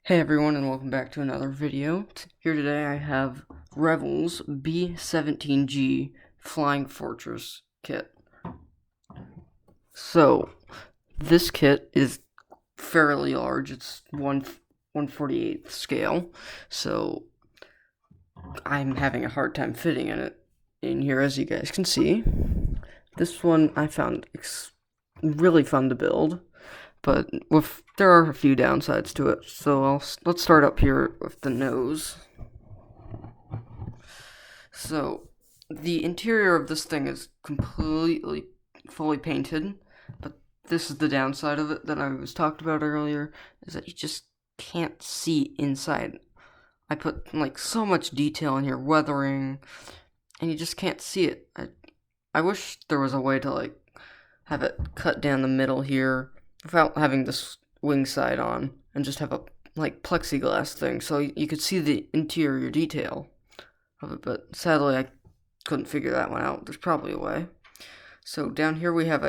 Hey everyone, and welcome back to another video. Here today I have Revell's B17G Flying Fortress kit. So, this kit is fairly large. It's 1/48 scale, so I'm having a hard time fitting in here, as you guys can see. This one I found really fun to build, but there are a few downsides to it. So let's start up here with the nose. So the interior of this thing is completely fully painted, but this is the downside of it that I was talked about earlier, is that you just can't see inside. I put like so much detail in here, weathering, and you just can't see it. I wish there was a way to like have it cut down the middle here without having this wing side on, and just have a like plexiglass thing so you could see the interior detail of it, but sadly I couldn't figure that one out. There's probably a way. So down here we have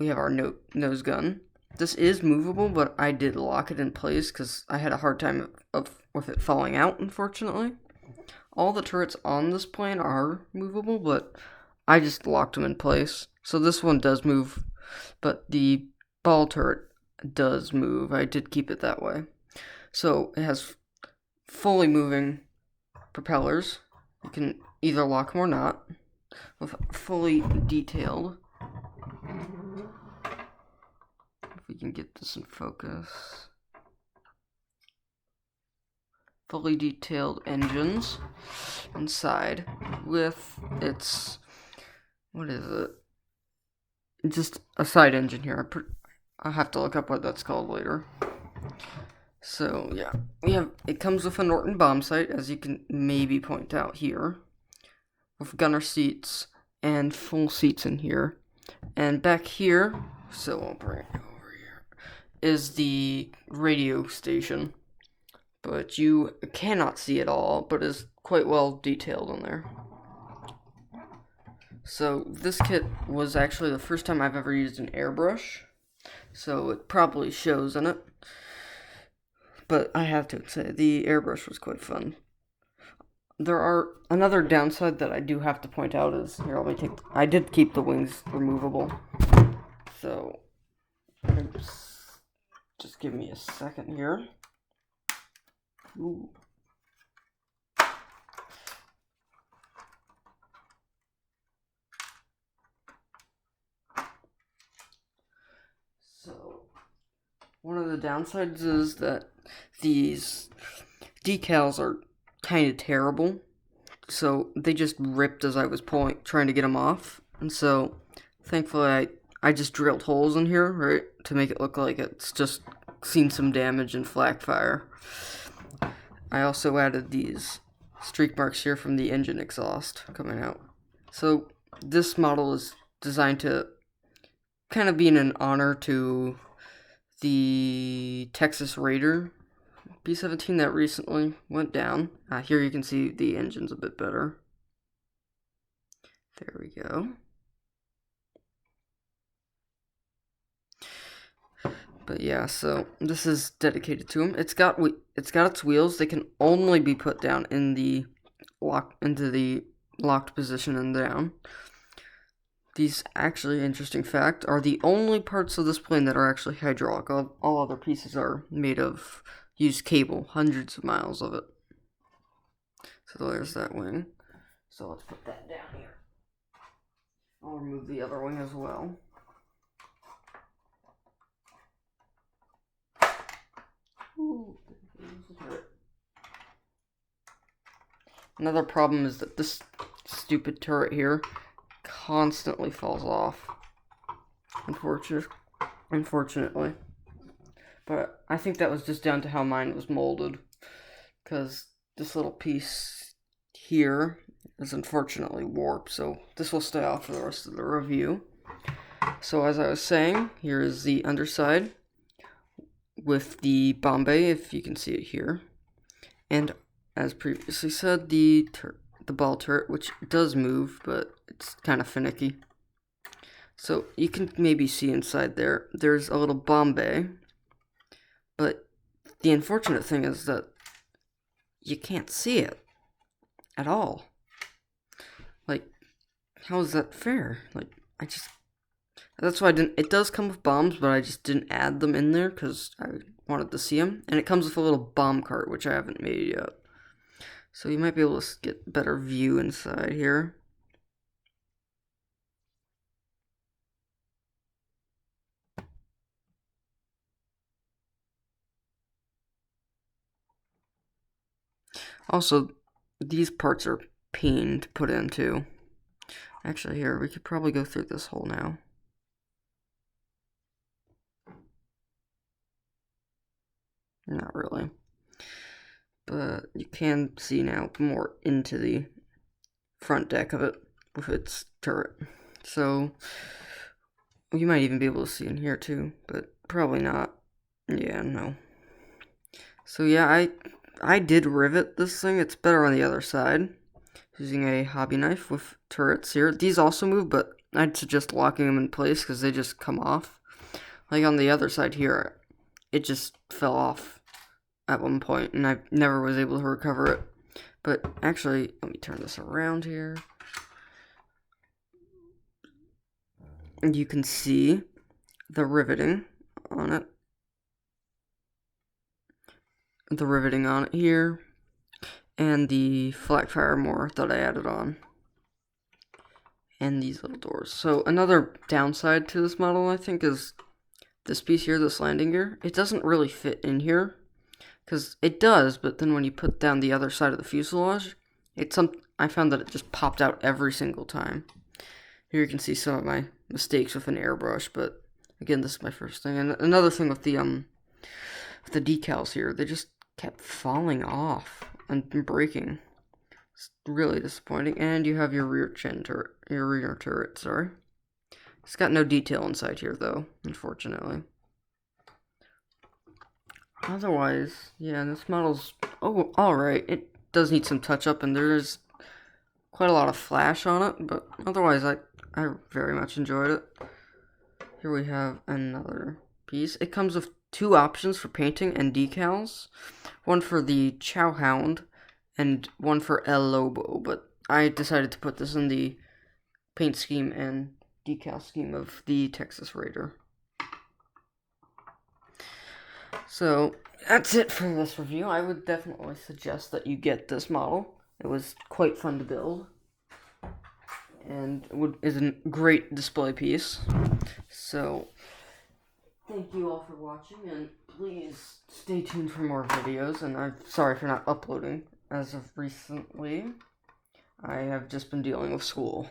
our nose gun. This is movable, but I did lock it in place because I had a hard time with it falling out, unfortunately. All the turrets on this plane are movable, but I just locked them in place. So this one does move, but the ball turret does move. I did keep it that way. So it has fully moving propellers. You can either lock them or not, with fully detailed. If we can get this in focus. Fully detailed engines inside with its, what is it? Just a side engine here. I'll have to look up what that's called later. So yeah, it comes with a Norton bomb sight, as you can maybe point out here, with gunner seats and full seats in here. And back here, so I'll bring it over here, is the radio station. But you cannot see it all, but is quite well detailed in there. So this kit was actually the first time I've ever used an airbrush, so it probably shows in it. But I have to say, the airbrush was quite fun. Another downside that I do have to point out is, here, I did keep the wings removable. So, just give me a second here. Ooh. So, one of the downsides is that these decals are kind of terrible. So they just ripped as I was trying to get them off. And so, thankfully, I just drilled holes in here, right, to make it look like it's just seen some damage and flak fire. I also added these streak marks here from the engine exhaust coming out. So this model is designed to kind of be an honor to the Texas Raider B17 that recently went down. Here you can see the engine's a bit better. There we go. But yeah, so this is dedicated to him. It's got its wheels. They can only be put down in the locked position and down. These, actually, interesting fact, are the only parts of this plane that are actually hydraulic. All other pieces are made of used cable, hundreds of miles of it. So there's that wing. So let's put that down here. I'll remove the other wing as well. Ooh, another problem is that this stupid turret here constantly falls off. Unfortunately. But I think that was just down to how mine was molded, because this little piece here is unfortunately warped, so this will stay off for the rest of the review. So as I was saying, here is the underside with the bomb bay, if you can see it here. And as previously said, the ball turret, which does move, but it's kind of finicky. So you can maybe see inside there, there's a little bomb bay, but the unfortunate thing is that you can't see it at all. Like, how is that fair? Like, that's why I didn't, it does come with bombs, but I just didn't add them in there because I wanted to see them. And it comes with a little bomb cart, which I haven't made yet. So you might be able to get better view inside here. Also, these parts are pain to put in too. Actually, here, we could probably go through this hole now. Not really. But you can see now more into the front deck of it with its turret. So, you might even be able to see in here too, but probably not. Yeah, no. So yeah, I did rivet this thing. It's better on the other side, using a hobby knife with turrets here. These also move, but I'd suggest locking them in place because they just come off. Like on the other side here, it just fell off at one point, and I never was able to recover it. But actually, let me turn this around here. And you can see the riveting on it. The riveting on it here. And the flat fire more that I added on. And these little doors. So another downside to this model, I think, is this piece here, this landing gear. It doesn't really fit in here. Because it does, but then when you put down the other side of the fuselage, I found that it just popped out every single time. Here you can see some of my mistakes with an airbrush, but again, this is my first thing. And another thing with the decals here, they just kept falling off and breaking. It's really disappointing. And you have your rear turret, sorry. It's got no detail inside here though, unfortunately. Otherwise, yeah, this model's, oh, alright. It does need some touch-up, and there's quite a lot of flash on it, but otherwise, I very much enjoyed it. Here we have another piece. It comes with two options for painting and decals. One for the Chow Hound, and one for El Lobo, but I decided to put this in the paint scheme and decal scheme of the Texas Raider. So, that's it for this review. I would definitely suggest that you get this model. It was quite fun to build. And is a great display piece. So, thank you all for watching, and please stay tuned for more videos. And I'm sorry for not uploading as of recently. I have just been dealing with school.